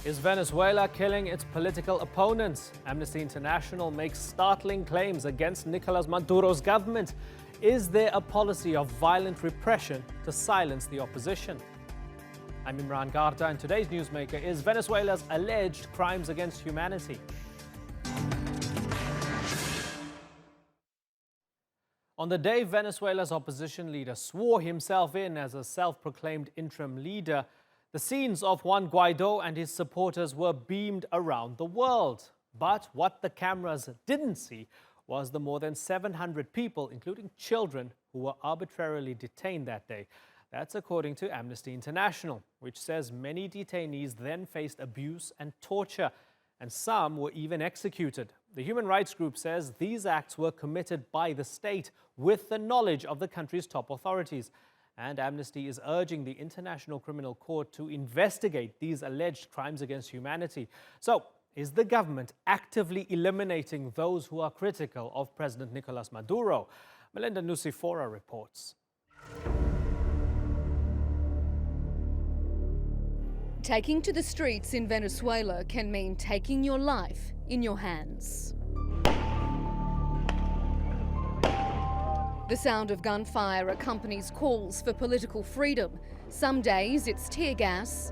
Is Venezuela killing its political opponents? Amnesty International makes startling claims against Nicolas Maduro's government. Is there a policy of violent repression to silence the opposition? I'm Imran Garda, and today's newsmaker is Venezuela's alleged crimes against humanity. On the day Venezuela's opposition leader swore himself in as a self-proclaimed interim leader, the scenes of Juan Guaido and his supporters were beamed around the world. But what the cameras didn't see was the more than 700 people, including children, who were arbitrarily detained that day. That's according to Amnesty International, which says many detainees then faced abuse and torture, and some were even executed. The human rights group says these acts were committed by the state with the knowledge of the country's top authorities. And Amnesty is urging the International Criminal Court to investigate these alleged crimes against humanity. So, is the government actively eliminating those who are critical of President Nicolas Maduro? Melinda Nucifora reports. Taking to the streets in Venezuela can mean taking your life in your hands. The sound of gunfire accompanies calls for political freedom. Some days it's tear gas,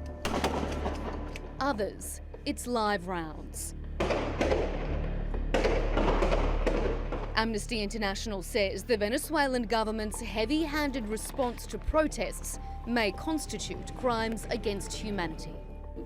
others it's live rounds. Amnesty International says the Venezuelan government's heavy-handed response to protests may constitute crimes against humanity.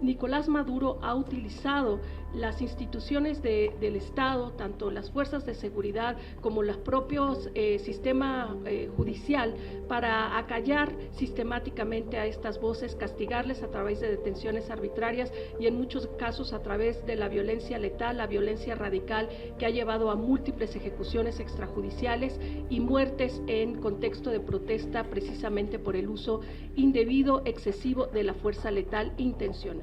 Nicolás Maduro ha utilizado las instituciones del Estado, tanto las fuerzas de seguridad como los propios sistema judicial, para acallar sistemáticamente a estas voces, castigarles a través de detenciones arbitrarias y en muchos casos a través de la violencia letal, la violencia radical, que ha llevado a múltiples ejecuciones extrajudiciales y muertes en contexto de protesta, precisamente por el uso indebido, excesivo de la fuerza letal intencional.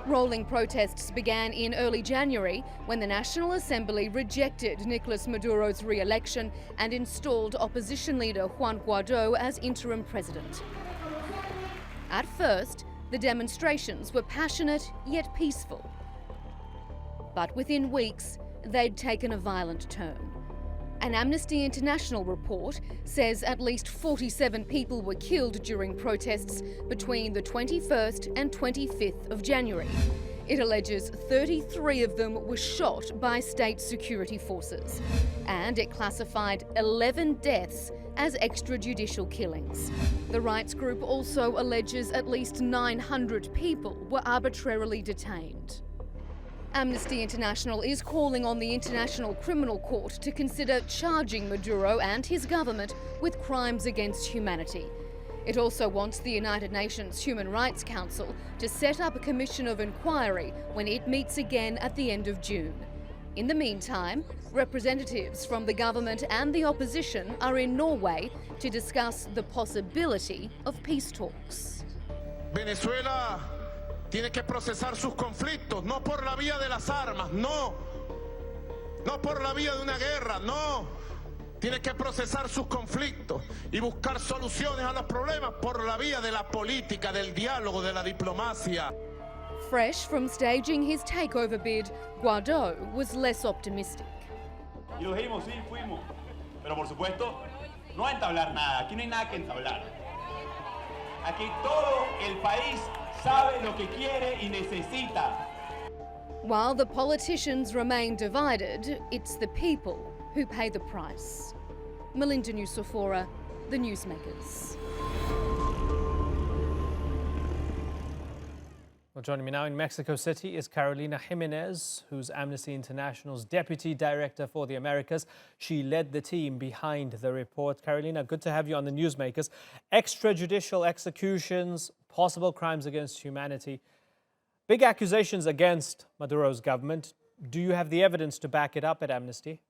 Rolling protests began in early January when the National Assembly rejected Nicolas Maduro's re-election and installed opposition leader Juan Guaido as interim president. At first, the demonstrations were passionate yet peaceful. But within weeks, they'd taken a violent turn. An Amnesty International report says at least 47 people were killed during protests between the 21st and 25th of January. It alleges 33 of them were shot by state security forces, and it classified 11 deaths as extrajudicial killings. The rights group also alleges at least 900 people were arbitrarily detained. Amnesty International is calling on the International Criminal Court to consider charging Maduro and his government with crimes against humanity. It also wants the United Nations Human Rights Council to set up a commission of inquiry when it meets again at the end of June. In the meantime, representatives from the government and the opposition are in Norway to discuss the possibility of peace talks. Venezuela tiene que procesar sus conflictos, no por la vía de las armas, no por la vía de una guerra, no. Tiene que procesar sus conflictos y buscar soluciones a los problemas por la vía de la política, del diálogo, de la diplomacia. Fresh from staging his takeover bid, Guaido was less optimistic. Y lo dijimos, sí, fuimos. Pero por supuesto, no a entablar nada. Aquí no hay nada que entablar. Aquí todo el país sabe lo que quiere y necesita. While the politicians remain divided, it's the people who pay the price. Melinda Nucifora, The Newsmakers. Well, joining me now in Mexico City is Carolina Jimenez, who's Amnesty International's Deputy Director for the Americas. She led the team behind the report. Carolina, good to have you on the Newsmakers. Extrajudicial executions, possible crimes against humanity. Big accusations against Maduro's government. Do you have the evidence to back it up at Amnesty?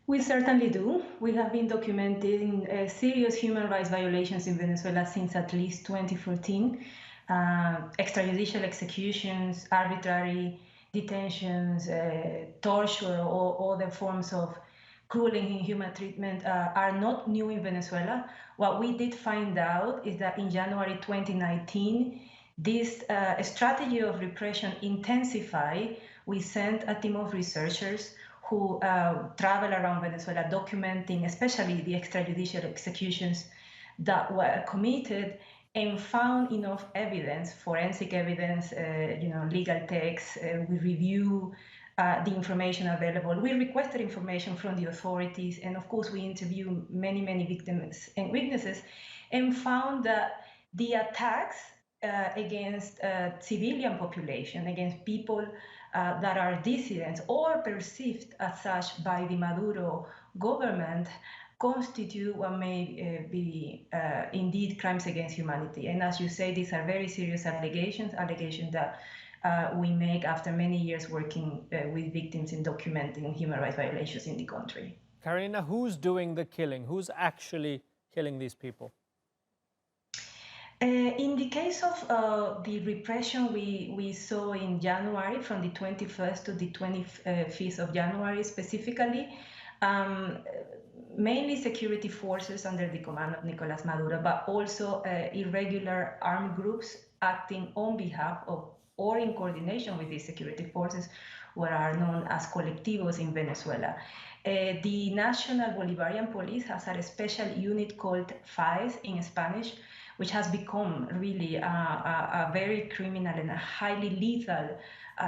We certainly do. We have been documenting serious human rights violations in Venezuela since at least 2014. Extrajudicial executions, arbitrary detentions, torture, or other forms of cruel and inhuman treatment are not new in Venezuela. What we did find out is that in January 2019, This strategy of repression intensified. We sent a team of researchers who travel around Venezuela documenting especially the extrajudicial executions that were committed, and found enough evidence, forensic evidence, legal texts. We review the information available. We requested information from the authorities, and of course we interviewed many victims and witnesses, and found that the attacks against civilian population, against people that are dissidents or perceived as such by the Maduro government, constitute what may be indeed crimes against humanity. And as you say, these are very serious allegations that we make after many years working with victims in documenting human rights violations in the country. Carolina, who's doing the killing? Who's actually killing these people? In the case of the repression we saw in January, from the 21st to the 25th of January specifically, mainly security forces under the command of Nicolas Maduro, but also irregular armed groups acting on behalf of or in coordination with these security forces, what are known as colectivos in Venezuela. The National Bolivarian Police has a special unit called FAES in Spanish, which has become really a very criminal and a highly lethal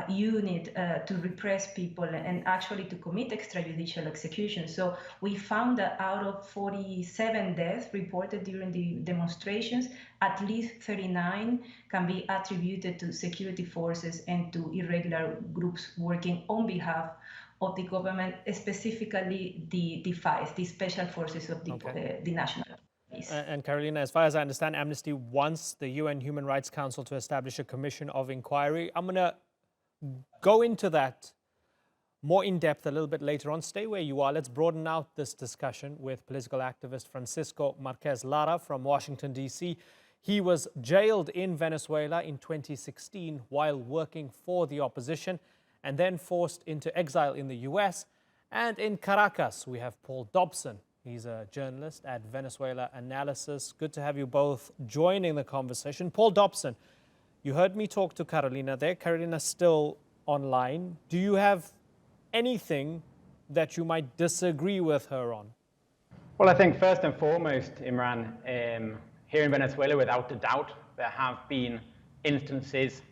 unit to repress people and actually to commit extrajudicial execution. So we found that out of 47 deaths reported during the demonstrations, at least 39 can be attributed to security forces and to irregular groups working on behalf of the government, specifically the FAES, the special forces of the national. And Carolina, as far as I understand, Amnesty wants the UN Human Rights Council to establish a commission of inquiry. I'm going to go into that more in depth a little bit later on. Stay where you are. Let's broaden out this discussion with political activist Francisco Marquez Lara from Washington, D.C. He was jailed in Venezuela in 2016 while working for the opposition, and then forced into exile in the US. And in Caracas, we have Paul Dobson. He's a journalist at Venezuela Analysis. Good to have you both joining the conversation. Paul Dobson, you heard me talk to Carolina there. Carolina's still online. Do you have anything that you might disagree with her on? Well, I think first and foremost, Imran, here in Venezuela, without a doubt, there have been instances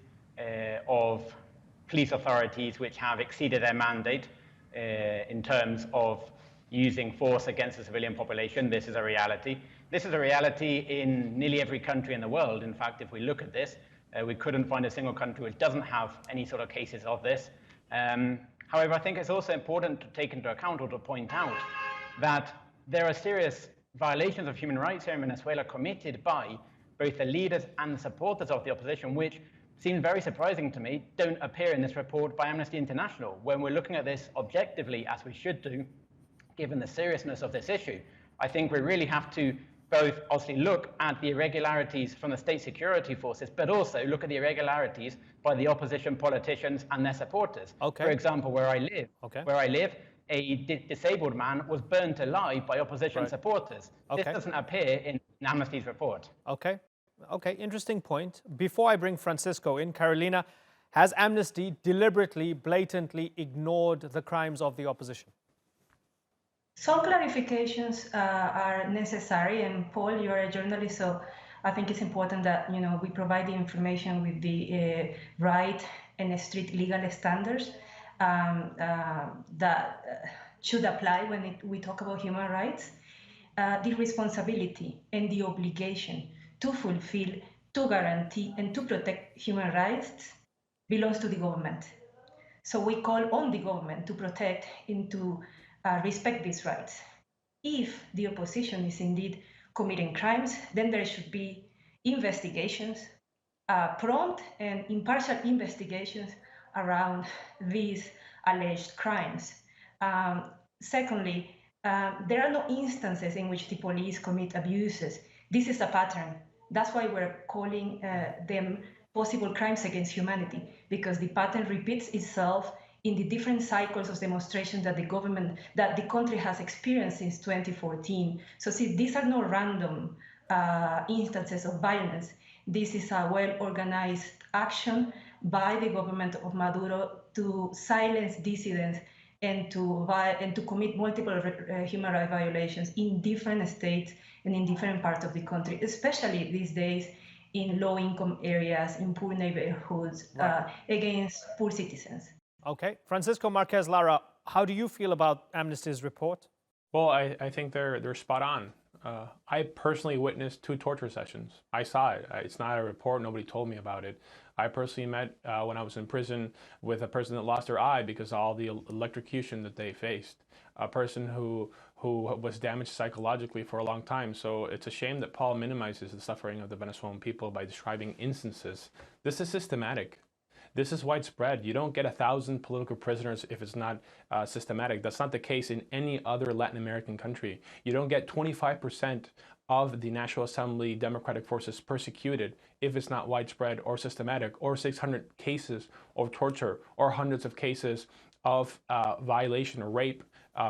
of police authorities which have exceeded their mandate in terms of using force against the civilian population. This is a reality. This is a reality in nearly every country in the world. In fact, if we look at this, we couldn't find a single country which doesn't have any sort of cases of this. However, I think it's also important to take into account or to point out that there are serious violations of human rights here in Venezuela committed by both the leaders and the supporters of the opposition, which seems very surprising to me, don't appear in this report by Amnesty International. When we're looking at this objectively, as we should do, given the seriousness of this issue, I think we really have to both obviously look at the irregularities from the state security forces, but also look at the irregularities by the opposition politicians and their supporters. For example, where I live, a disabled man was burnt alive by opposition supporters. This doesn't appear in Amnesty's report. Okay, interesting point. Before I bring Francisco in, Carolina, has Amnesty deliberately, blatantly ignored the crimes of the opposition? Some clarifications are necessary, and Paul, you're a journalist, so I think it's important that we provide the information with the right and strict legal standards that should apply when we talk about human rights. The responsibility and the obligation to fulfill, to guarantee, and to protect human rights belongs to the government. So we call on the government to protect and to respect these rights. If the opposition is indeed committing crimes, then there should be investigations, prompt and impartial investigations around these alleged crimes. Secondly, there are no instances in which the police commit abuses. This is a pattern. That's why we're calling them possible crimes against humanity, because the pattern repeats itself in the different cycles of demonstration that the country has experienced since 2014. So see, these are no random instances of violence. This is a well-organized action by the government of Maduro to silence dissidents and to commit multiple human rights violations in different states and in different parts of the country, especially these days in low-income areas, in poor neighborhoods, against poor citizens. Okay. Francisco Marquez Lara, how do you feel about Amnesty's report? Well, I think they're spot on. I personally witnessed 2 torture sessions. I saw it. It's not a report. Nobody told me about it. I personally met when I was in prison with a person that lost their eye because of all the electrocution that they faced. A person who was damaged psychologically for a long time. So it's a shame that Paul minimizes the suffering of the Venezuelan people by describing instances. This is systematic. This is widespread. You don't get 1,000 political prisoners if it's not systematic. That's not the case in any other Latin American country. You don't get 25% of the National Assembly Democratic Forces persecuted if it's not widespread or systematic, or 600 cases of torture, or hundreds of cases of violation or rape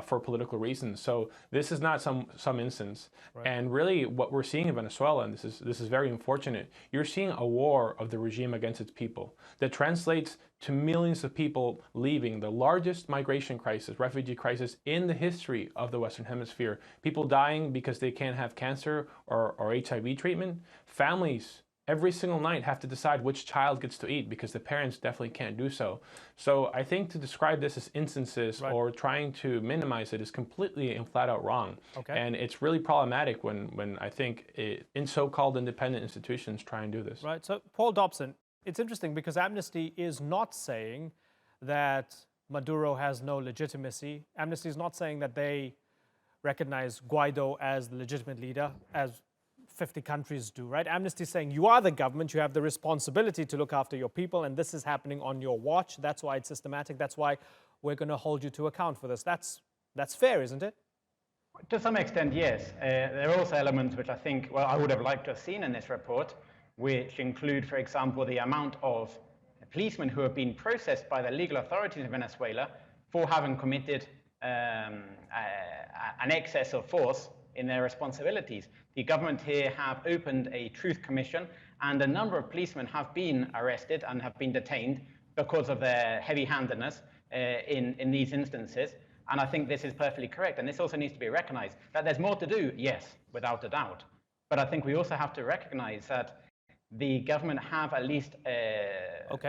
for political reasons. So this is not some instance. Right. And really what we're seeing in Venezuela, and this is very unfortunate, you're seeing a war of the regime against its people that translates to millions of people leaving, the largest migration crisis, refugee crisis in the history of the Western Hemisphere. People dying because they can't have cancer or HIV treatment. Families every single night have to decide which child gets to eat because the parents definitely can't do so. So I think to describe this as instances or trying to minimize it is completely and flat out wrong. Okay. And it's really problematic when I think in so-called independent institutions try and do this. Right. So Paul Dobson, it's interesting because Amnesty is not saying that Maduro has no legitimacy. Amnesty is not saying that they recognize Guaido as the legitimate leader, as 50 countries do, right? Amnesty is saying you are the government, you have the responsibility to look after your people, and this is happening on your watch. That's why it's systematic. That's why we're going to hold you to account for this. That's fair, isn't it? To some extent, yes. There are also elements which I think, well, I would have liked to have seen in this report, which include, for example, the amount of policemen who have been processed by the legal authorities in Venezuela for having committed an excess of force in their responsibilities. The government here have opened a truth commission, and a number of policemen have been arrested and have been detained because of their heavy-handedness in these instances. And I think this is perfectly correct. And this also needs to be recognized. That there's more to do, yes, without a doubt. But I think we also have to recognize that the government have at least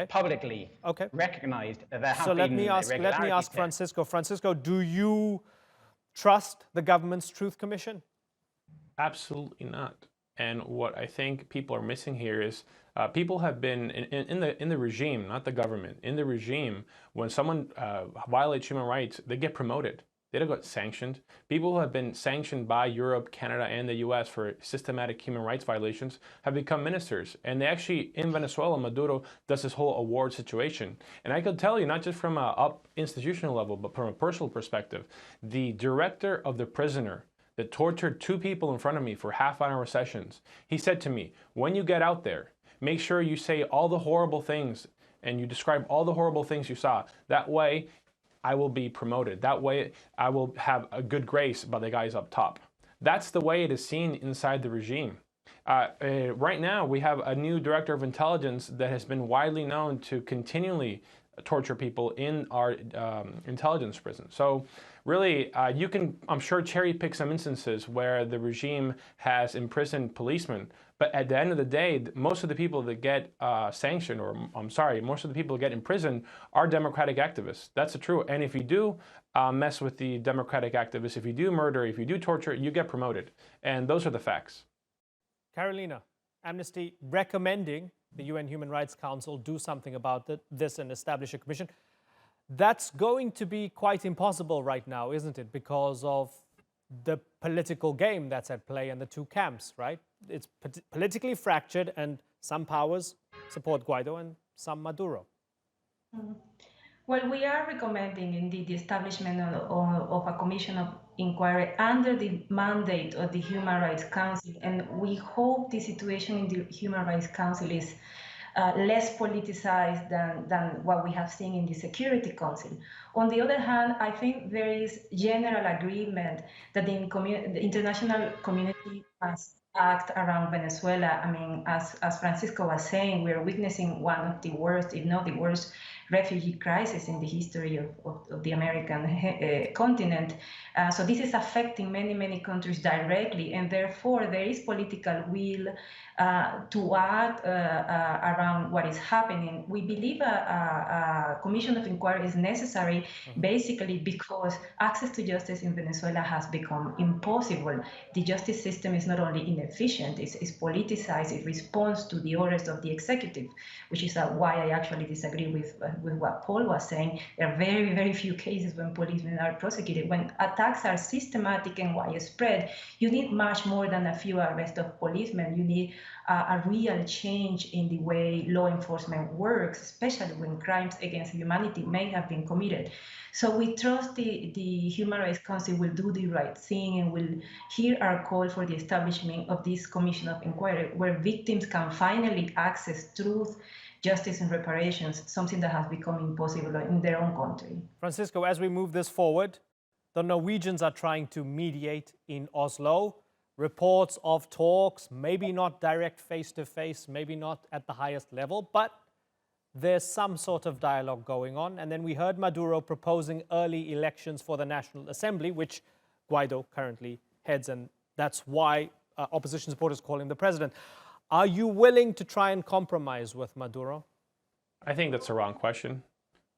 publicly recognized that there have been irregularities. So let me ask Francisco. Francisco, do you trust the government's truth commission? Absolutely not. And what I think people are missing here is people have been in the regime, not the government, in the regime. When someone violates human rights, they get promoted. They don't get sanctioned. People who have been sanctioned by Europe, Canada, and the US for systematic human rights violations have become ministers. And they actually, in Venezuela, Maduro does this whole award situation. And I could tell you, not just from a institutional level, but from a personal perspective, the director of the prisoner that tortured 2 people in front of me for half-hour sessions, he said to me, when you get out there, make sure you say all the horrible things and you describe all the horrible things you saw. That way, I will be promoted. That way, I will have a good grace by the guys up top. That's the way it is seen inside the regime. Right now, we have a new director of intelligence that has been widely known to continually torture people in our intelligence prison. So really, you can, I'm sure, cherry pick some instances where the regime has imprisoned policemen, but at the end of the day, most of the people that get sanctioned, or most of the people that get imprisoned are democratic activists. That's the truth. And if you do mess with the democratic activists, if you do murder, if you do torture, you get promoted. And those are the facts. Carolina, Amnesty recommending the UN Human Rights Council do something about this and establish a commission. That's going to be quite impossible right now, isn't it? Because of the political game that's at play and the 2 camps, right? It's politically fractured, and some powers support Guaido and some Maduro. Well, we are recommending indeed the establishment of a commission of inquiry under the mandate of the Human Rights Council, and we hope the situation in the Human Rights Council is less politicized than what we have seen in the Security Council. On the other hand, I think there is general agreement that the international community must act around Venezuela. I mean, as Francisco was saying, we are witnessing one of the worst, if not the worst, refugee crisis in the history of the American continent. So this is affecting many, many countries directly, and therefore there is political will to act around what is happening. We believe a commission of inquiry is necessary, basically because access to justice in Venezuela has become impossible. The justice system is not only inefficient, it's politicized, it responds to the orders of the executive, which is why I actually disagree with what Paul was saying. There are very, very few cases when policemen are prosecuted. When attacks are systematic and widespread, you need much more than a few arrests of policemen. You need a real change in the way law enforcement works, especially when crimes against humanity may have been committed. So we trust the Human Rights Council will do the right thing and will hear our call for the establishment of this commission of inquiry where victims can finally access truth, justice and reparations, something that has become impossible in their own country. Francisco, as we move this forward, the Norwegians are trying to mediate in Oslo. Reports of talks, maybe not direct face-to-face, maybe not at the highest level, but there's some sort of dialogue going on. And then we heard Maduro proposing early elections for the National Assembly, which Guaido currently heads, and that's why opposition supporters call him the president. Are you willing to try and compromise with Maduro? I think that's the wrong question.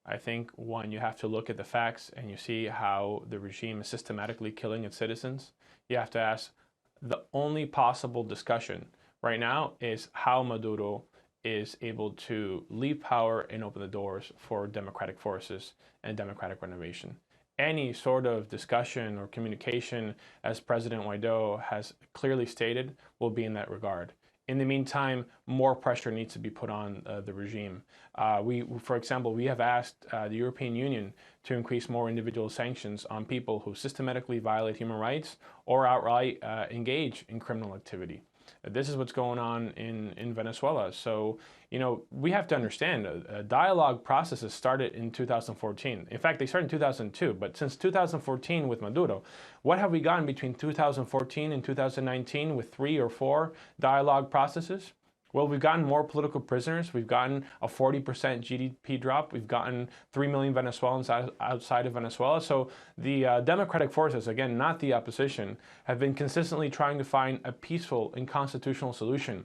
I think, one, you have to look at the facts and you see how the regime is systematically killing its citizens. You have to ask, the only possible discussion right now is how Maduro is able to leave power and open the doors for democratic forces and democratic renovation. Any sort of discussion or communication, as President Guaido has clearly stated, will be in that regard. In the meantime, more pressure needs to be put on the regime. For example, we have asked the European Union to increase more individual sanctions on people who systematically violate human rights or outright engage in criminal activity. This is what's going on in Venezuela. So, you know, we have to understand dialogue processes started in 2014. In fact, they started in 2002, but since 2014 with Maduro, what have we gotten between 2014 and 2019 with 3 or 4 dialogue processes? Well, we've gotten more political prisoners. We've gotten a 40% GDP drop. We've gotten 3 million Venezuelans outside of Venezuela. So the democratic forces, again, not the opposition, have been consistently trying to find a peaceful and constitutional solution.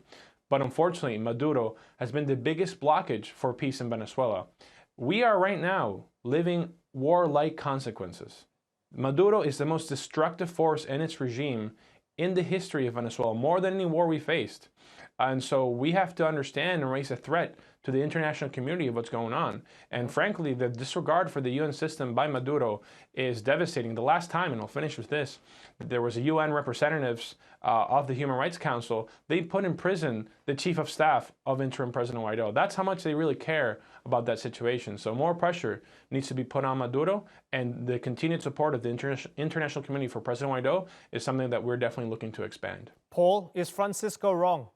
But unfortunately, Maduro has been the biggest blockage for peace in Venezuela. We are right now living war-like consequences. Maduro is the most destructive force in its regime in the history of Venezuela, more than any war we faced. And so we have to understand and raise a threat to the international community of what's going on. And frankly, the disregard for the UN system by Maduro is devastating. The last time, and I'll finish with this, there was a UN representatives of the Human Rights Council. They put in prison the chief of staff of interim President Guaido. That's how much they really care about that situation. So more pressure needs to be put on Maduro, and the continued support of the international community for President Guaido is something that we're definitely looking to expand. Paul, is Francisco wrong?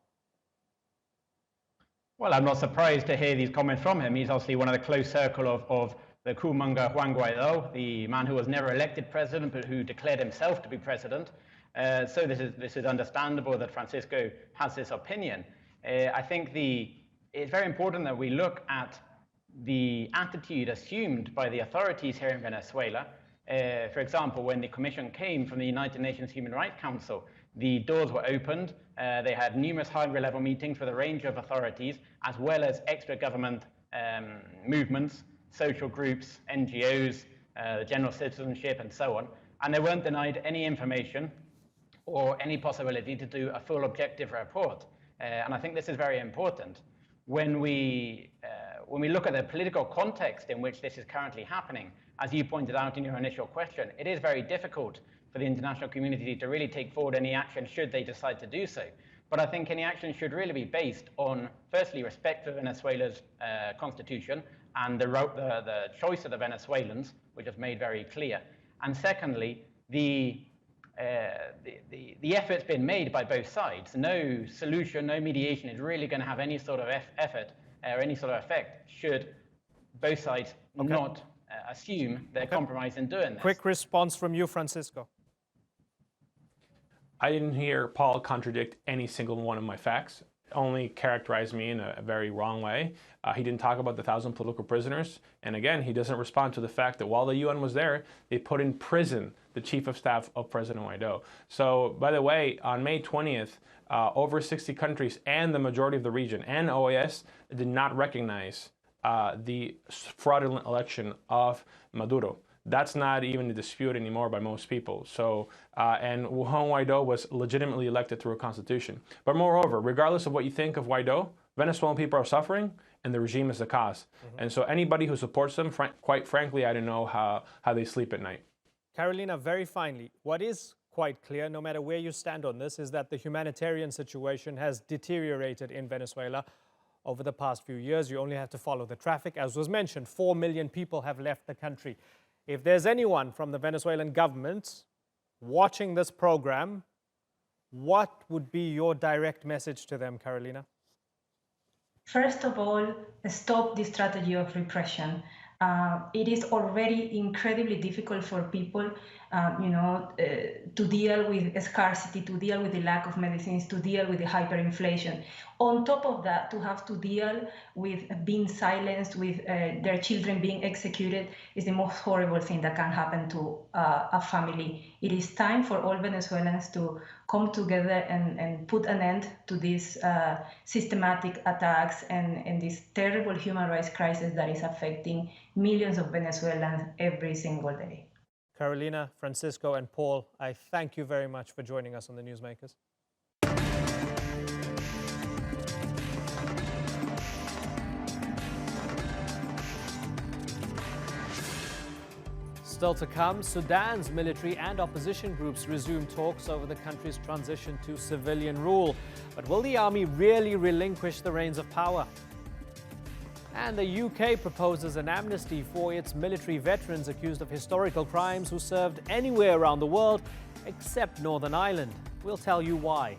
Well, I'm not surprised to hear these comments from him. He's obviously one of the close circle of the coup-monger Juan Guaido, the man who was never elected president, but who declared himself to be president. So this is understandable that Francisco has this opinion. I think it's very important that we look at the attitude assumed by the authorities here in Venezuela. For example, when the commission came from the United Nations Human Rights Council, the doors were opened. They had numerous high-level meetings with a range of authorities, as well as extra government movements, social groups, NGOs, general citizenship, and so on. And they weren't denied any information or any possibility to do a full objective report. And I think this is very important. When we look at the political context in which this is currently happening, as you pointed out in your initial question, it is very difficult for the international community to really take forward any action should they decide to do so. But I think any action should really be based on, firstly, respect for Venezuela's constitution and the choice of the Venezuelans, which is made very clear. And secondly, the effort's been made by both sides. No solution, no mediation is really going to have any sort of effort or any sort of effect should both sides not assume their compromise in doing this. Quick response from you, Francisco. I didn't hear Paul contradict any single one of my facts, only characterized me in a very wrong way. He didn't talk about the 1,000 political prisoners. And again, he doesn't respond to the fact that while the UN was there, they put in prison the chief of staff of President Guaido. So, by the way, on May 20th, over 60 countries and the majority of the region and OAS did not recognize the fraudulent election of Maduro. That's not even a dispute anymore by most people. So, and Juan Guaido was legitimately elected through a constitution. But moreover, regardless of what you think of Guaido, Venezuelan people are suffering, and the regime is the cause. And so anybody who supports them, quite frankly, I don't know how they sleep at night. Carolina, very finally, what is quite clear, no matter where you stand on this, is that the humanitarian situation has deteriorated in Venezuela over the past few years. You only have to follow the traffic. As was mentioned, 4 million people have left the country. If there's anyone from the Venezuelan government watching this program, what would be your direct message to them, Carolina? First of all, stop the strategy of repression. It is already incredibly difficult for people, to deal with scarcity, to deal with the lack of medicines, to deal with the hyperinflation. On top of that, to have to deal with being silenced, with their children being executed, is the most horrible thing that can happen to a family. It is time for all Venezuelans to come together and put an end to these systematic attacks and this terrible human rights crisis that is affecting millions of Venezuelans every single day. Carolina, Francisco, and Paul, I thank you very much for joining us on the Newsmakers. Still to come, Sudan's military and opposition groups resume talks over the country's transition to civilian rule. But will the army really relinquish the reins of power? And the UK proposes an amnesty for its military veterans accused of historical crimes who served anywhere around the world except Northern Ireland. We'll tell you why.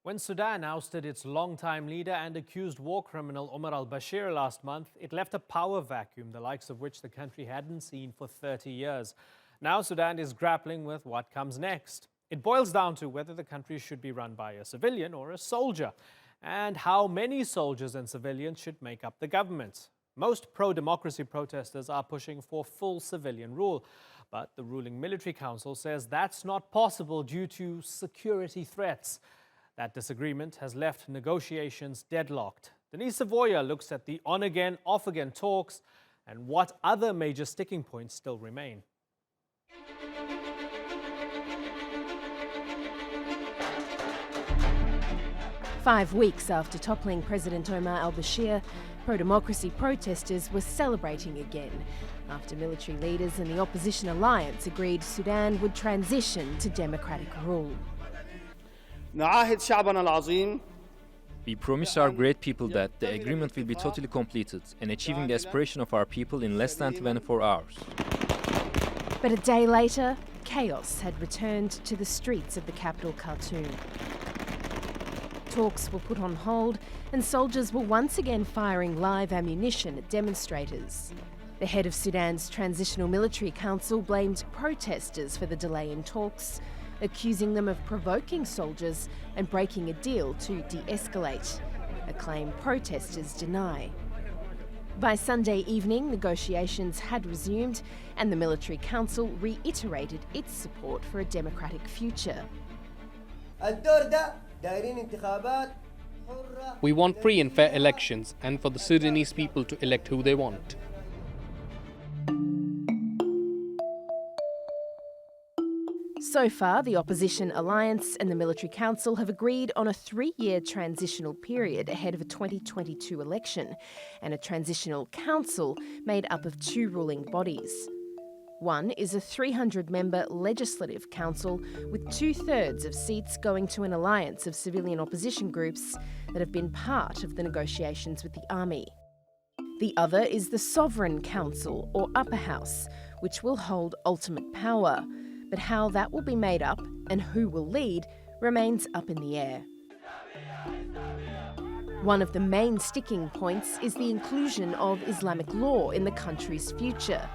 When Sudan ousted its longtime leader and accused war criminal Omar al-Bashir last month, it left a power vacuum, the likes of which the country hadn't seen for 30 years. Now Sudan is grappling with what comes next. It boils down to whether the country should be run by a civilian or a soldier, and how many soldiers and civilians should make up the government. Most pro-democracy protesters are pushing for full civilian rule, but the ruling military council says that's not possible due to security threats. That disagreement has left negotiations deadlocked. Denise Savoya looks at the on-again, off-again talks and what other major sticking points still remain. Five weeks after toppling President Omar al-Bashir, pro-democracy protesters were celebrating again after military leaders and the opposition alliance agreed Sudan would transition to democratic rule. We promise our great people that the agreement will be totally completed and achieving the aspiration of our people in less than 24 hours. But a day later, chaos had returned to the streets of the capital, Khartoum. Talks were put on hold and soldiers were once again firing live ammunition at demonstrators. The head of Sudan's Transitional Military Council blamed protesters for the delay in talks, accusing them of provoking soldiers and breaking a deal to de-escalate, a claim protesters deny. By Sunday evening, negotiations had resumed and the Military Council reiterated its support for a democratic future. We want free and fair elections and for the Sudanese people to elect who they want. So far, the Opposition Alliance and the Military Council have agreed on a 3-year transitional period ahead of a 2022 election and a transitional council made up of 2 ruling bodies. One is a 300-member legislative council with 2/3 of seats going to an alliance of civilian opposition groups that have been part of the negotiations with the army. The other is the Sovereign Council, or Upper House, which will hold ultimate power. But how that will be made up and who will lead remains up in the air. One of the main sticking points is the inclusion of Islamic law in the country's future.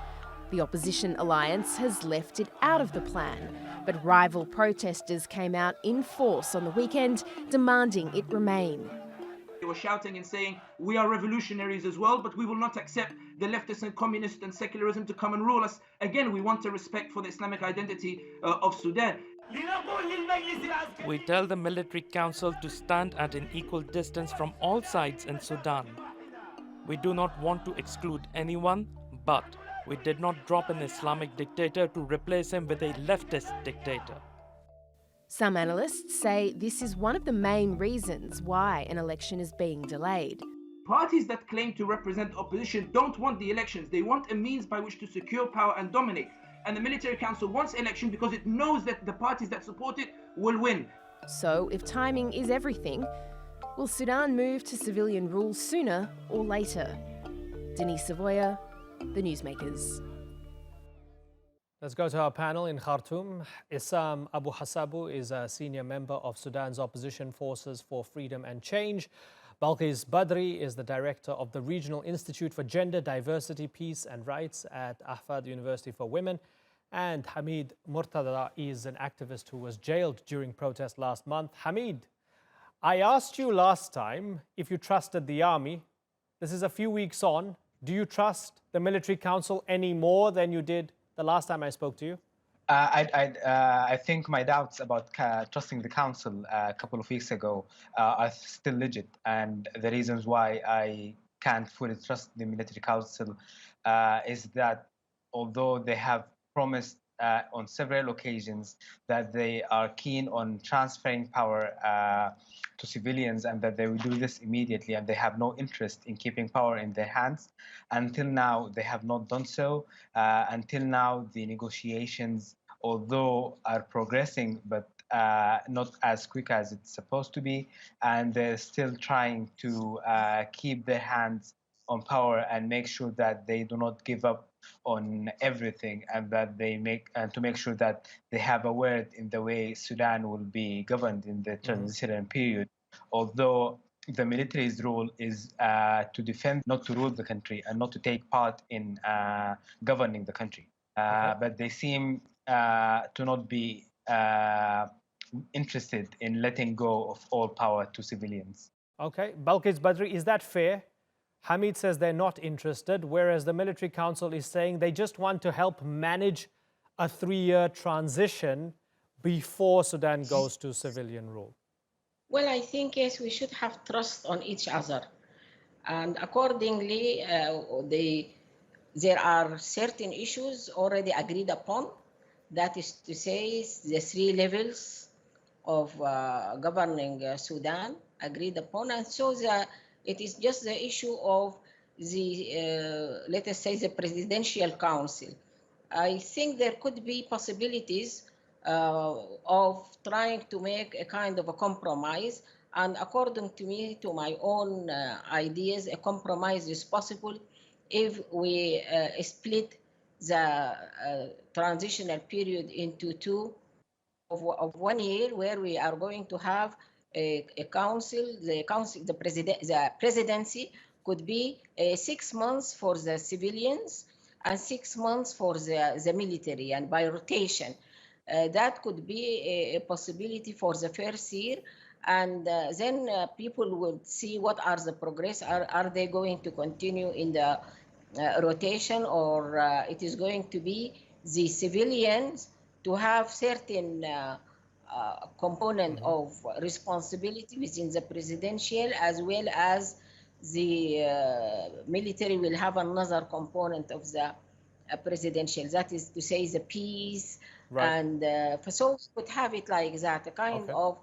The opposition alliance has left it out of the plan, but rival protesters came out in force on the weekend, demanding it remain. They were shouting and saying, we are revolutionaries as well, but we will not accept the leftists and communists and secularism to come and rule us. Again, we want a respect for the Islamic identity of Sudan. We tell the military council to stand at an equal distance from all sides in Sudan. We do not want to exclude anyone, but we did not drop an Islamic dictator to replace him with a leftist dictator. Some analysts say this is one of the main reasons why an election is being delayed. Parties that claim to represent opposition don't want the elections. They want a means by which to secure power and dominate. And the military council wants election because it knows that the parties that support it will win. So if timing is everything, will Sudan move to civilian rule sooner or later? Denise Savoya, The Newsmakers. Let's go to our panel in Khartoum. Issam Abu Hassabu is a senior member of Sudan's Opposition Forces for Freedom and Change. Balkis Badri is the director of the Regional Institute for Gender, Diversity, Peace and Rights at Ahfad University for Women. And Hamid Murtada is an activist who was jailed during protest last month. Hamid, I asked you last time if you trusted the army. This is a few weeks on. Do you trust the military council any more than you did the last time I spoke to you? I think my doubts about trusting the council a couple of weeks ago are still legit, and the reasons why I can't fully trust the military council is that although they have promised on several occasions that they are keen on transferring power to civilians and that they will do this immediately, and they have no interest in keeping power in their hands. Until now, they have not done so. Until now, the negotiations, although are progressing, but not as quick as it's supposed to be, and they're still trying to keep their hands on power and make sure that they do not give up on everything, and that they to make sure that they have a word in the way Sudan will be governed in the transitional period. Although the military's role is to defend, not to rule the country, and not to take part in governing the country. But they seem to not be interested in letting go of all power to civilians. Okay, Balkis Badri, is that fair? Hamid says they're not interested, whereas the military council is saying they just want to help manage a 3-year transition before Sudan goes to civilian rule. Well, I think, yes, we should have trust on each other. And accordingly, there are certain issues already agreed upon. That is to say, the 3 levels of governing Sudan agreed upon. And so it is just the issue of the, let us say, the Presidential Council. I think there could be possibilities of trying to make a kind of a compromise. And according to me, to my own ideas, a compromise is possible if we split the transitional period into 2 of 1 year, where we are going to have a council. The presidency could be 6 months for the civilians and 6 months for the military, and by rotation. That could be a possibility for the first year, and then people will see what are the progress. Are they going to continue in the rotation, or it is going to be the civilians to have certain component of responsibility within the presidential, as well as the military will have another component of the presidential. That is to say, the peace. Right. And so we could have it like that, a kind of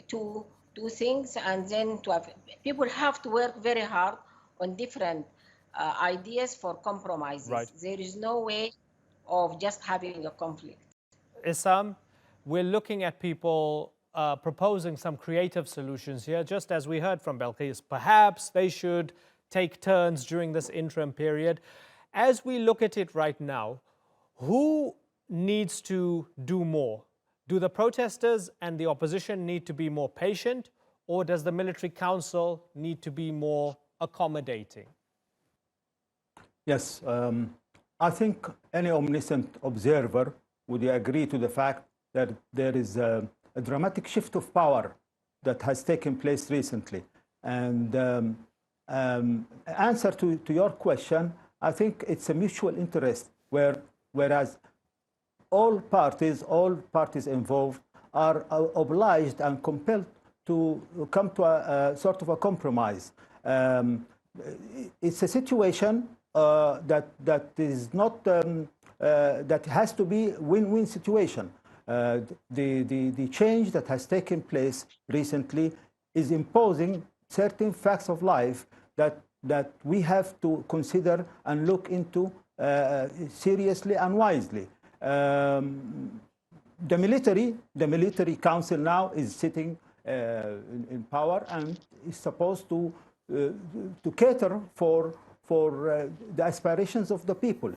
two things, and then to have people have to work very hard on different ideas for compromises. Right. There is no way of just having a conflict. Issam, we're looking at people proposing some creative solutions here, just as we heard from Balkis. Perhaps they should take turns during this interim period. As we look at it right now, who needs to do more? Do the protesters and the opposition need to be more patient, or does the military council need to be more accommodating? Yes, I think any omniscient observer would agree to the fact that there is a dramatic shift of power that has taken place recently. And answer to your question, I think it's a mutual interest whereas all parties involved are obliged and compelled to come to a sort of a compromise. It's a situation that is not that has to be win-win situation. The change that has taken place recently is imposing certain facts of life that we have to consider and look into seriously and wisely. The military council now is sitting in power and is supposed to cater for the aspirations of the people.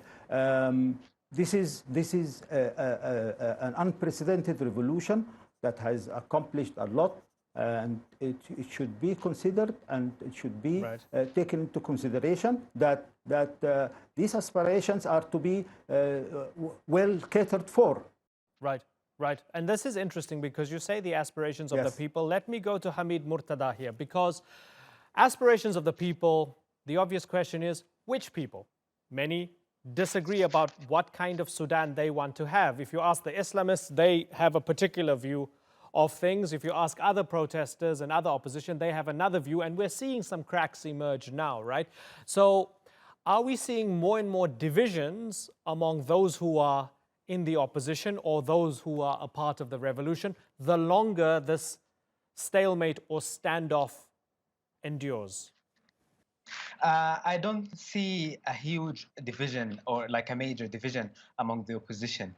This is an unprecedented revolution that has accomplished a lot, and it should be considered and it should be taken into consideration that these aspirations are to be well catered for. Right. Right. And this is interesting because you say the aspirations of the people. Let me go to Hamid Murtada here, because aspirations of the people, the obvious question is, which people? Many disagree about what kind of Sudan they want to have. If you ask the Islamists, they have a particular view of things. If you ask other protesters and other opposition, they have another view. And we're seeing some cracks emerge now, right? So are we seeing more and more divisions among those who are in the opposition or those who are a part of the revolution, the longer this stalemate or standoff endures? I don't see a huge division or like a major division among the opposition.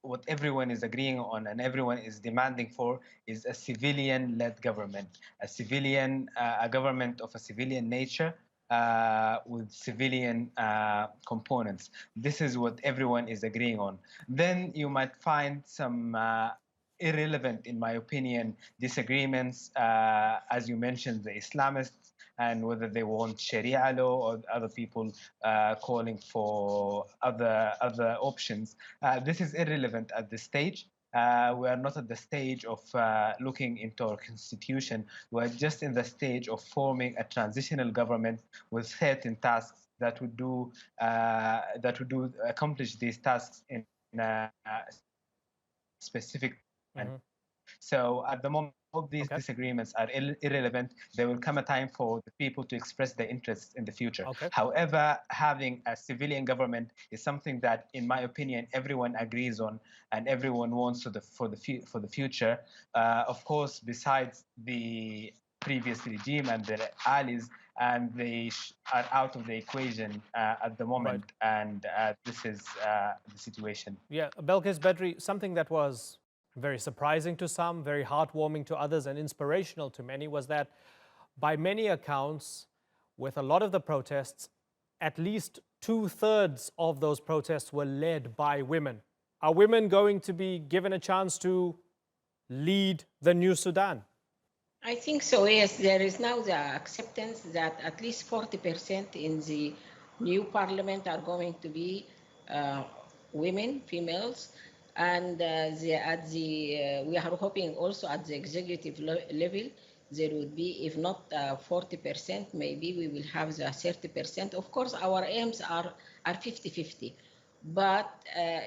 What everyone is agreeing on and everyone is demanding for is a civilian-led government, a government of a civilian nature, with civilian components. This is what everyone is agreeing on. Then you might find some irrelevant, in my opinion, disagreements, as you mentioned, the Islamists, and whether they want Sharia law or other people calling for other options. This is irrelevant at this stage. We are not at the stage of looking into our constitution. We're just in the stage of forming a transitional government with certain tasks that would accomplish these tasks in a specific. So at the moment, all these disagreements are irrelevant. There will come a time for the people to express their interests in the future. However, having a civilian government is something that, in my opinion, everyone agrees on and everyone wants for the future. Of course, besides the previous regime and their allies, and they are out of the equation at the moment. And this is the situation. Yeah, Belkis Bedri, something that was very surprising to some, very heartwarming to others, and inspirational to many was that by many accounts, with a lot of the protests, at least 2/3 of those protests were led by women. Are women going to be given a chance to lead the new Sudan? I think so, yes. There is now the acceptance that at least 40% in the new parliament are going to be women, females. And we are hoping also at the executive level, there would be, if not 40%, maybe we will have the 30%. Of course, our aims are 50-50. But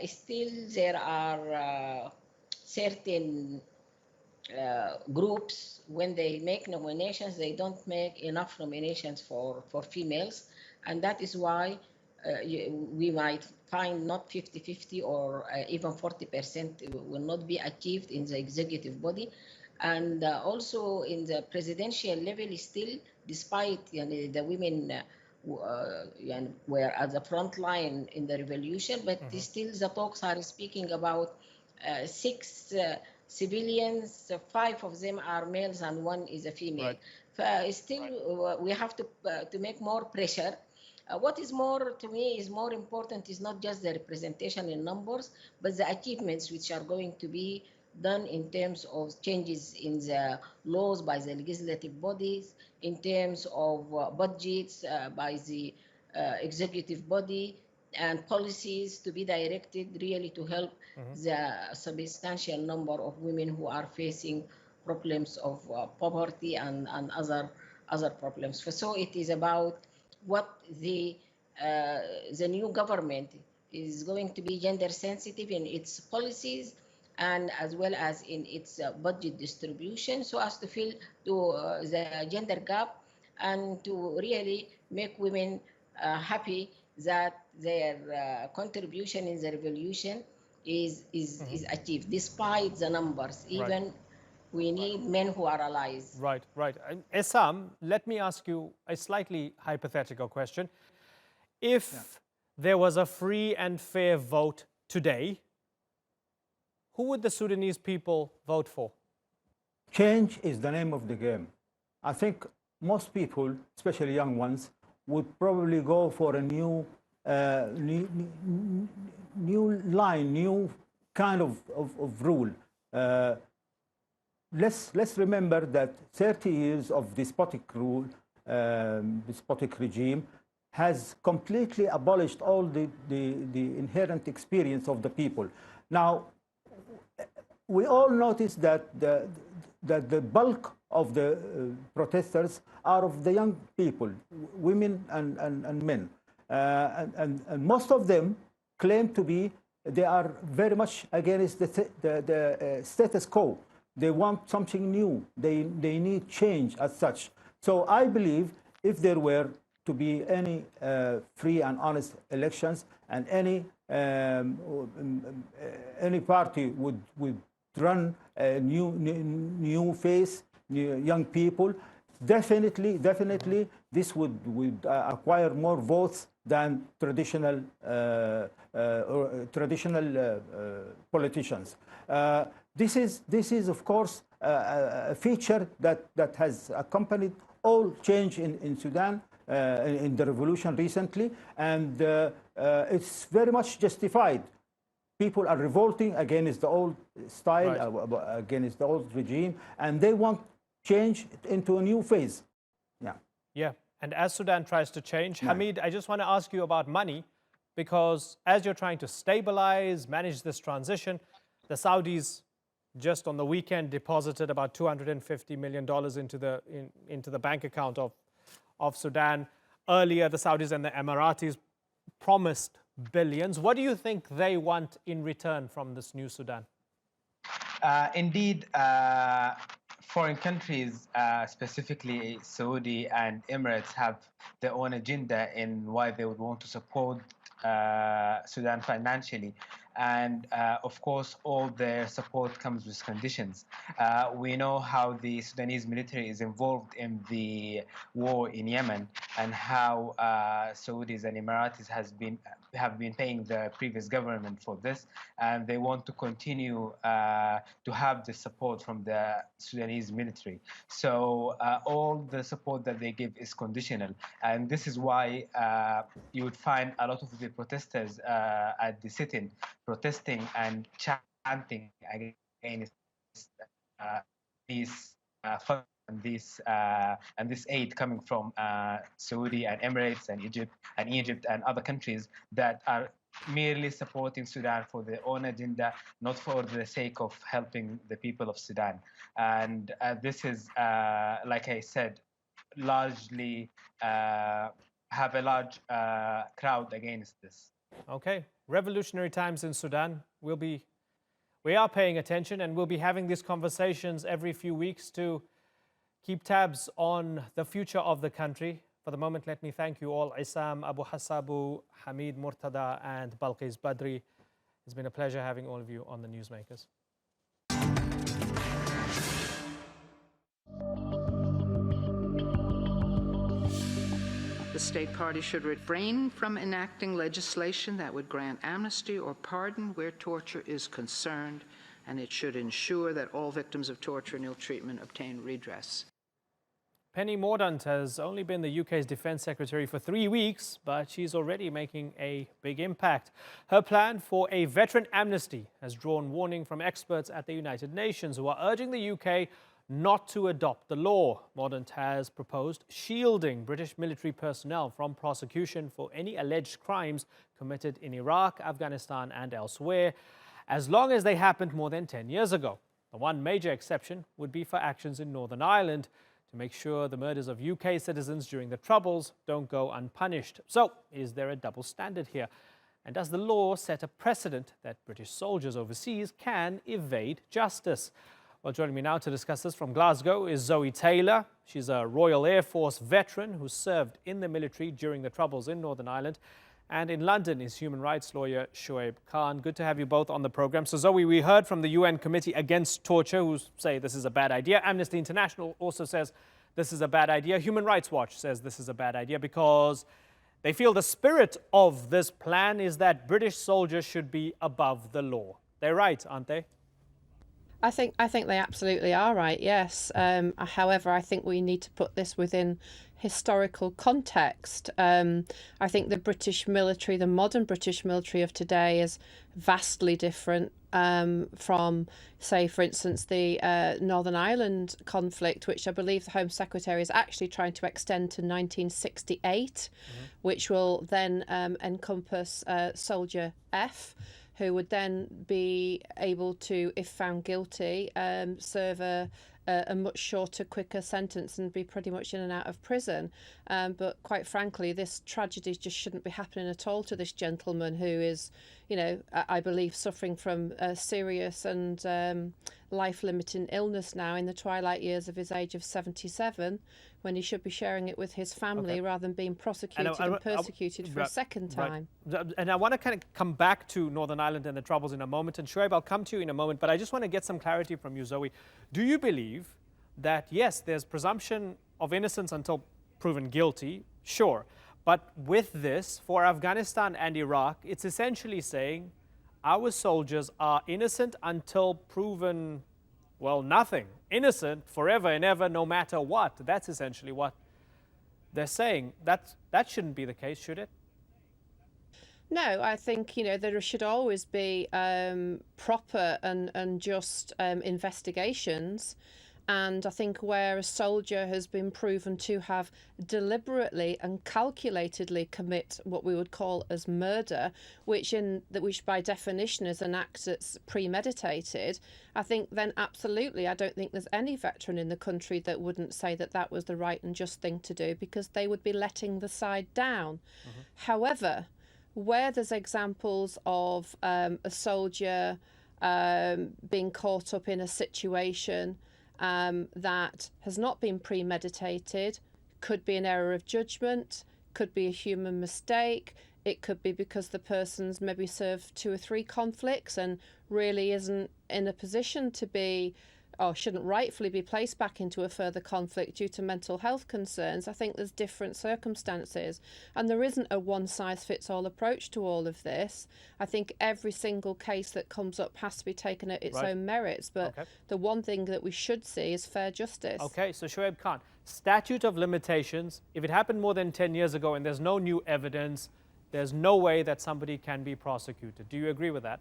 still there are certain groups, when they make nominations, they don't make enough nominations for females. And that is why we might find not 50-50 or even 40% will not be achieved in the executive body. And also in the presidential level, still, despite the women were at the front line in the revolution, but still the talks are speaking about 6 civilians, 5 of them are males and 1 is a female. Still, we have to make more pressure. What is more, to me, is more important is not just the representation in numbers, but the achievements which are going to be done in terms of changes in the laws by the legislative bodies, in terms of budgets by the executive body and policies to be directed really to help the substantial number of women who are facing problems of poverty and other problems. So it is about what the new government is going to be gender sensitive in its policies and as well as in its budget distribution, so as to fill the gender gap and to really make women happy that their contribution in the revolution is achieved despite the numbers. Even we need men who are allies. Right. Essam, let me ask you a slightly hypothetical question. If there was a free and fair vote today, who would the Sudanese people vote for? Change is the name of the game. I think most people, especially young ones, would probably go for a new line, new kind of rule. Let's remember that 30 years of despotic rule, despotic regime, has completely abolished all the inherent experience of the people. Now, we all notice that the bulk of the protesters are of the young people, women and men. And most of them claim to be, they are very much against the status quo. They want something new. They need change as such. So I believe if there were to be any free and honest elections and any party would run a new face, young people, definitely this would acquire more votes than traditional politicians. This is of course a feature that has accompanied all change in Sudan in the revolution recently, and it's very much justified. People are revolting against the old style, against the old regime, and they want change into a new phase. Yeah. And as Sudan tries to change, Hamid, I just want to ask you about money, because as you're trying to stabilize, manage this transition, the Saudis just on the weekend deposited about $250 million into the bank account of Sudan. Earlier, the Saudis and the Emiratis promised billions. What do you think they want in return from this new Sudan? Indeed, foreign countries, specifically Saudi and Emirates, have their own agenda in why they would want to support Sudan financially. And of course, all their support comes with conditions. We know how the Sudanese military is involved in the war in Yemen, and how Saudis and Emiratis have been paying the previous government for this, and they want to continue to have the support from the Sudanese military. So all the support that they give is conditional, and this is why you would find a lot of the protesters at the sit-in protesting and chanting against these funds and this aid coming from Saudi and Emirates and Egypt and other countries that are merely supporting Sudan for their own agenda, not for the sake of helping the people of Sudan. And this is, like I said, largely have a large crowd against this. Okay, revolutionary times in Sudan. We are paying attention, and we'll be having these conversations every few weeks to keep tabs on the future of the country. For the moment, let me thank you all, Essam Abu Hassabu, Hamid Murtada, and Balqis Badri. It's been a pleasure having all of you on the Newsmakers. The state party should refrain from enacting legislation that would grant amnesty or pardon where torture is concerned, and it should ensure that all victims of torture and ill treatment obtain redress. Penny Mordaunt has only been the UK's Defence Secretary for 3 weeks, but she's already making a big impact. Her plan for a veteran amnesty has drawn warning from experts at the United Nations, who are urging the UK not to adopt the law. Mordaunt has proposed shielding British military personnel from prosecution for any alleged crimes committed in Iraq, Afghanistan and elsewhere, as long as they happened more than 10 years ago. The one major exception would be for actions in Northern Ireland to make sure the murders of UK citizens during the Troubles don't go unpunished. So, is there a double standard here? And does the law set a precedent that British soldiers overseas can evade justice? Well, joining me now to discuss this from Glasgow is Zoe Taylor. She's a Royal Air Force veteran who served in the military during the Troubles in Northern Ireland. And in London is human rights lawyer Shoaib Khan. Good to have you both on the program. So, Zoe, we heard from the UN Committee Against Torture, who say this is a bad idea. Amnesty International also says this is a bad idea. Human Rights Watch says this is a bad idea because they feel the spirit of this plan is that British soldiers should be above the law. They're right, aren't they? I think they absolutely are right, yes. However, I think we need to put this within historical context. I think the British military, the modern British military of today, is vastly different from, say, for instance, the Northern Ireland conflict, which I believe the Home Secretary is actually trying to extend to 1968, which will then encompass Soldier F, who would then be able to, if found guilty, serve a much shorter, quicker sentence and be pretty much in and out of prison. But quite frankly, this tragedy just shouldn't be happening at all to this gentleman who is, you know, I believe suffering from serious and life-limiting illness now in the twilight years of his age of 77, when he should be sharing it with his family rather than being prosecuted and persecuted for a second time. Right. And I want to kind of come back to Northern Ireland and the Troubles in a moment. And Shoaib, I'll come to you in a moment, but I just want to get some clarity from you, Zoe. Do you believe that, yes, there's presumption of innocence until proven guilty? Sure. But with this, for Afghanistan and Iraq, it's essentially saying our soldiers are innocent until proven, well, nothing. Innocent forever and ever, no matter what. That's essentially what they're saying. That shouldn't be the case, should it? No, I think, you know, there should always be proper and just investigations. And I think where a soldier has been proven to have deliberately and calculatedly commit what we would call as murder, which by definition is an act that's premeditated, I think then absolutely, I don't think there's any veteran in the country that wouldn't say that that was the right and just thing to do, because they would be letting the side down. However, where there's examples of a soldier being caught up in a situation that has not been premeditated, could be an error of judgment, could be a human mistake, it could be because the person's maybe served 2 or 3 conflicts and really isn't in a position to be, or shouldn't rightfully be placed back into a further conflict due to mental health concerns. I think there's different circumstances, and there isn't a one-size-fits-all approach to all of this. I think every single case that comes up has to be taken at its own merits, but the one thing that we should see is fair justice. Okay, so Shoaib Khan, statute of limitations, if it happened more than 10 years ago and there's no new evidence, there's no way that somebody can be prosecuted. Do you agree with that?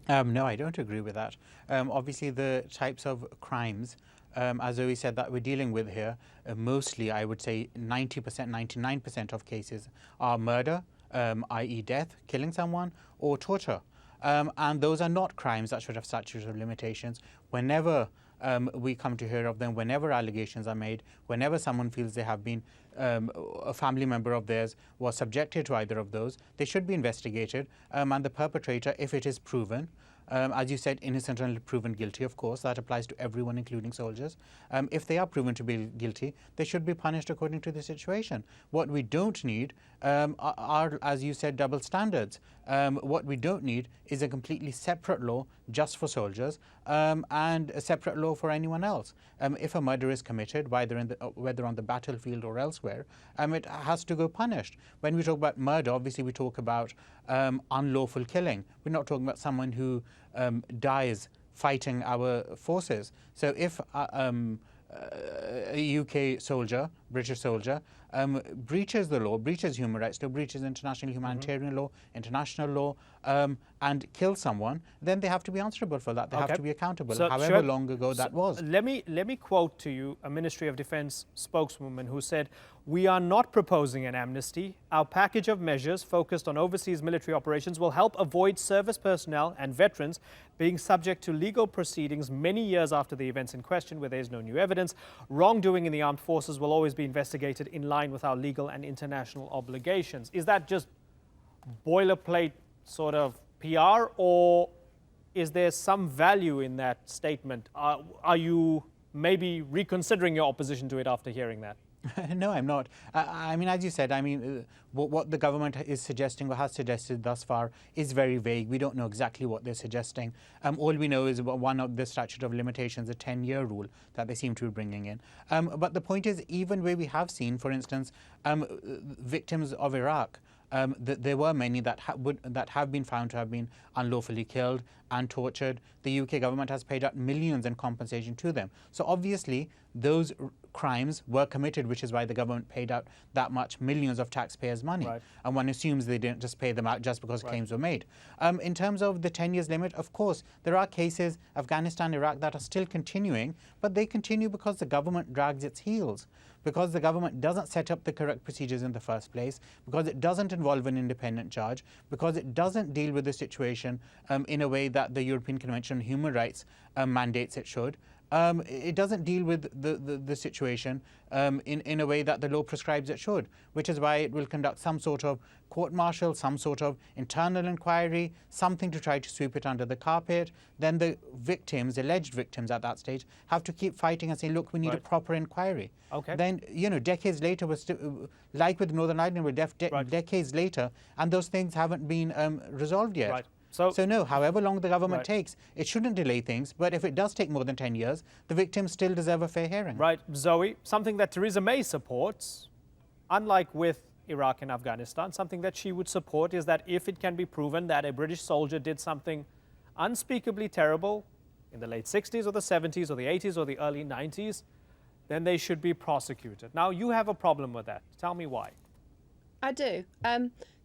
No, I don't agree with that. Obviously, the types of crimes, as Zoe said, that we're dealing with here, mostly, I would say 90%, 99% of cases are murder, i.e. death, killing someone, or torture. And those are not crimes that should have statutes of limitations. Whenever we come to hear of them, whenever allegations are made, whenever someone feels they have been, a family member of theirs was subjected to either of those, they should be investigated, and the perpetrator, if it is proven, as you said, innocent until proven guilty, of course, that applies to everyone, including soldiers. If they are proven to be guilty, they should be punished according to the situation. What we don't need are, as you said, double standards. What we don't need is a completely separate law just for soldiers and a separate law for anyone else. If a murder is committed, whether on the battlefield or elsewhere, it has to go punished. When we talk about murder, obviously we talk about unlawful killing. We're not talking about someone who dies fighting our forces. So if a UK soldier British soldier, breaches the law, breaches human rights law, breaches international humanitarian law, international law, and kills someone, then they have to be answerable for that. They have to be accountable, So, however long ago that was. Let me quote to you a Ministry of Defense spokeswoman who said, "We are not proposing an amnesty. Our package of measures focused on overseas military operations will help avoid service personnel and veterans being subject to legal proceedings many years after the events in question where there is no new evidence. Wrongdoing in the armed forces will always be investigated in line with our legal and international obligations." Is that just boilerplate sort of PR, or is there some value in that statement? Are you maybe reconsidering your opposition to it after hearing that? No, I'm not. I mean, as you said, I mean, what the government is suggesting or has suggested thus far is very vague. We don't know exactly what they're suggesting. All we know is one of the statute of limitations, a 10-year rule that they seem to be bringing in. But the point is, even where we have seen, for instance, victims of Iraq, there were many that have been found to have been unlawfully killed and tortured. The UK government has paid out millions in compensation to them. So obviously those crimes were committed, which is why the government paid out that much, millions of taxpayers' money. Right. And one assumes they didn't just pay them out just because claims were made. In terms of the 10 years limit, of course, there are cases, Afghanistan, Iraq, that are still continuing, but they continue because the government drags its heels, because the government doesn't set up the correct procedures in the first place, because it doesn't involve an independent judge, because it doesn't deal with the situation in a way that the European Convention on Human Rights mandates it should. It doesn't deal with the situation in a way that the law prescribes it should, which is why it will conduct some sort of court-martial, some sort of internal inquiry, something to try to sweep it under the carpet. Then the victims, alleged victims at that stage, have to keep fighting and say, look, we need a proper inquiry. Okay. Then, you know, decades later, we're still, like with Northern Ireland, we're decades later, and those things haven't been resolved yet. Right. So no, however long the government takes, it shouldn't delay things. But if it does take more than 10 years, the victims still deserve a fair hearing. Right, Zoe, something that Theresa May supports, unlike with Iraq and Afghanistan, something that she would support is that if it can be proven that a British soldier did something unspeakably terrible in the late 60s or the 70s or the 80s or the early 90s, then they should be prosecuted. Now, you have a problem with that. Tell me why. I do.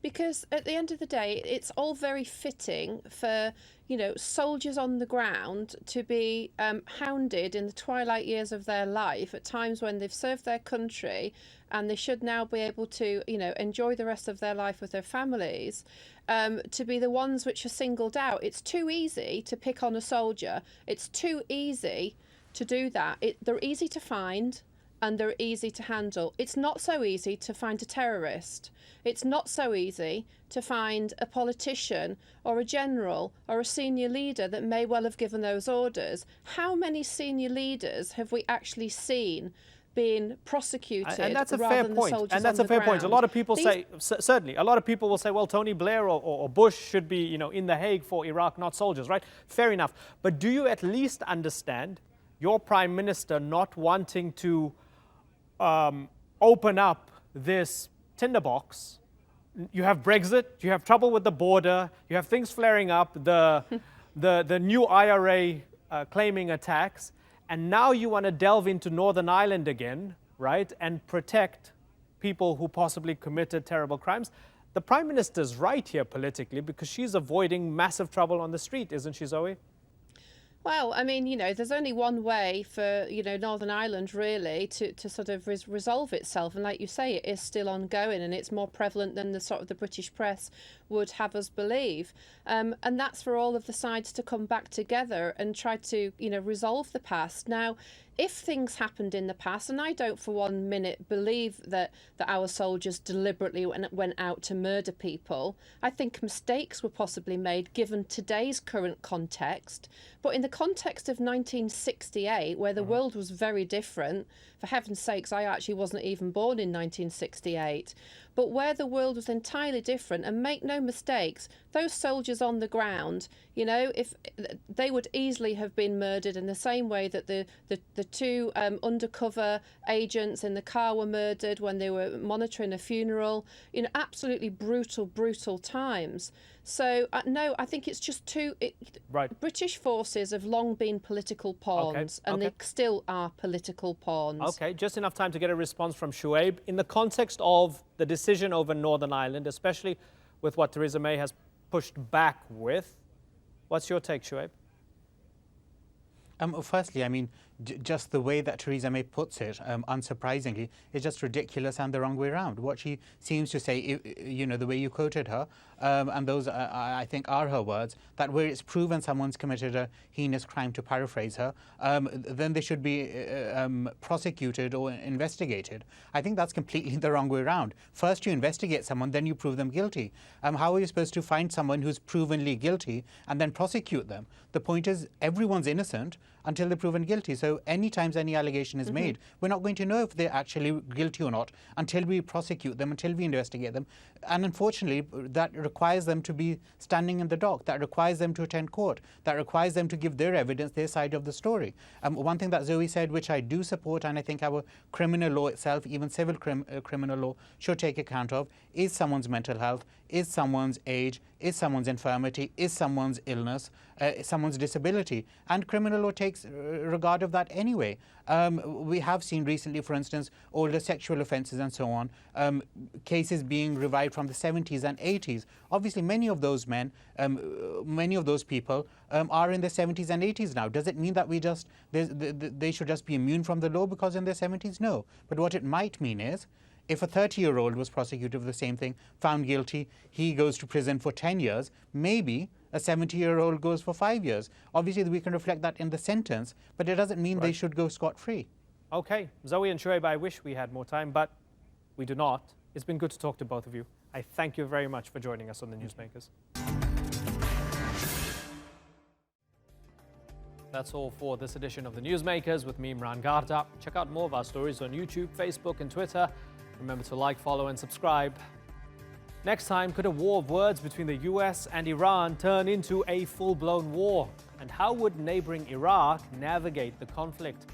Because at the end of the day, it's all very fitting for, you know, soldiers on the ground to be hounded in the twilight years of their life at times when they've served their country and they should now be able to, you know, enjoy the rest of their life with their families, to be the ones which are singled out. It's too easy to pick on a soldier. It's too easy to do that. They're easy to find and they're easy to handle. It's not so easy to find a terrorist. It's not so easy to find a politician or a general or a senior leader that may well have given those orders. How many senior leaders have we actually seen being prosecuted? And that's a fair point. And that's a fair point. A lot of people say, certainly, a lot of people will say, well, Tony Blair or Bush should be, you know, in The Hague for Iraq, not soldiers, right? Fair enough. But do you at least understand your Prime Minister not wanting to open up this tinderbox? You have Brexit, you have trouble with the border, you have things flaring up, the new IRA claiming attacks, and now you want to delve into Northern Ireland again, right, and protect people who possibly committed terrible crimes. The Prime Minister's right here politically because she's avoiding massive trouble on the street, isn't she, Zoe? Well, I mean, you know, there's only one way for, you know, Northern Ireland really to sort of resolve itself. And like you say, it is still ongoing and it's more prevalent than the sort of the British press would have us believe. And that's for all of the sides to come back together and try to, you know, resolve the past. Now, if things happened in the past, and I don't for 1 minute believe that our soldiers deliberately went out to murder people, I think mistakes were possibly made given today's current context. But in the context of 1968, where the world was very different, for heaven's sakes, I actually wasn't even born in 1968, but where the world was entirely different, and make no mistakes, those soldiers on the ground, you know, if they would easily have been murdered in the same way that the two undercover agents in the car were murdered when they were monitoring a funeral, in absolutely brutal times. So, no, I think it's just British forces have long been political pawns, and they still are political pawns. Okay, just enough time to get a response from Shuaib. In the context of the decision over Northern Ireland, especially with what Theresa May has pushed back with, what's your take, Shuaib? Firstly, I mean, just the way that Theresa May puts it, unsurprisingly, is just ridiculous and the wrong way around. What she seems to say, you know, the way you quoted her, and those, I think, are her words, that where it's proven someone's committed a heinous crime, to paraphrase her, then they should be prosecuted or investigated. I think that's completely the wrong way around. First you investigate someone, then you prove them guilty. How are you supposed to find someone who's provenly guilty and then prosecute them? The point is, everyone's innocent until they're proven guilty. So any times any allegation is made, we're not going to know if they're actually guilty or not until we prosecute them, until we investigate them. And unfortunately, that requires them to be standing in the dock. That requires them to attend court. That requires them to give their evidence, their side of the story. One thing that Zoe said, which I do support, and I think our criminal law itself, even civil criminal law, should take account of, is someone's mental health, is someone's age, is someone's infirmity, is someone's illness, someone's disability. And criminal law takes regard of that anyway. We have seen recently, for instance, older sexual offences and so on, cases being revived from the 70s and 80s. Obviously, many of those men, many of those people are in their 70s and 80s now. Does it mean that they should just be immune from the law because in their 70s? No. But what it might mean is, if a 30-year-old was prosecuted for the same thing, found guilty, he goes to prison for 10 years, maybe a 70-year-old goes for 5 years. Obviously, we can reflect that in the sentence, but it doesn't mean they should go scot-free. Okay, Zoe and Shuaib, I wish we had more time, but we do not. It's been good to talk to both of you. I thank you very much for joining us on The Newsmakers. That's all for this edition of The Newsmakers with me, Imran Garda. Check out more of our stories on YouTube, Facebook and Twitter. Remember to like, follow and subscribe. Next time, could a war of words between the US and Iran turn into a full-blown war? And how would neighboring Iraq navigate the conflict?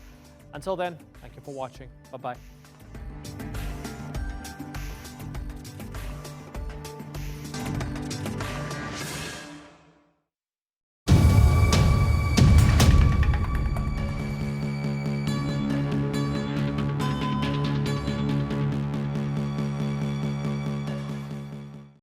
Until then, thank you for watching. Bye-bye.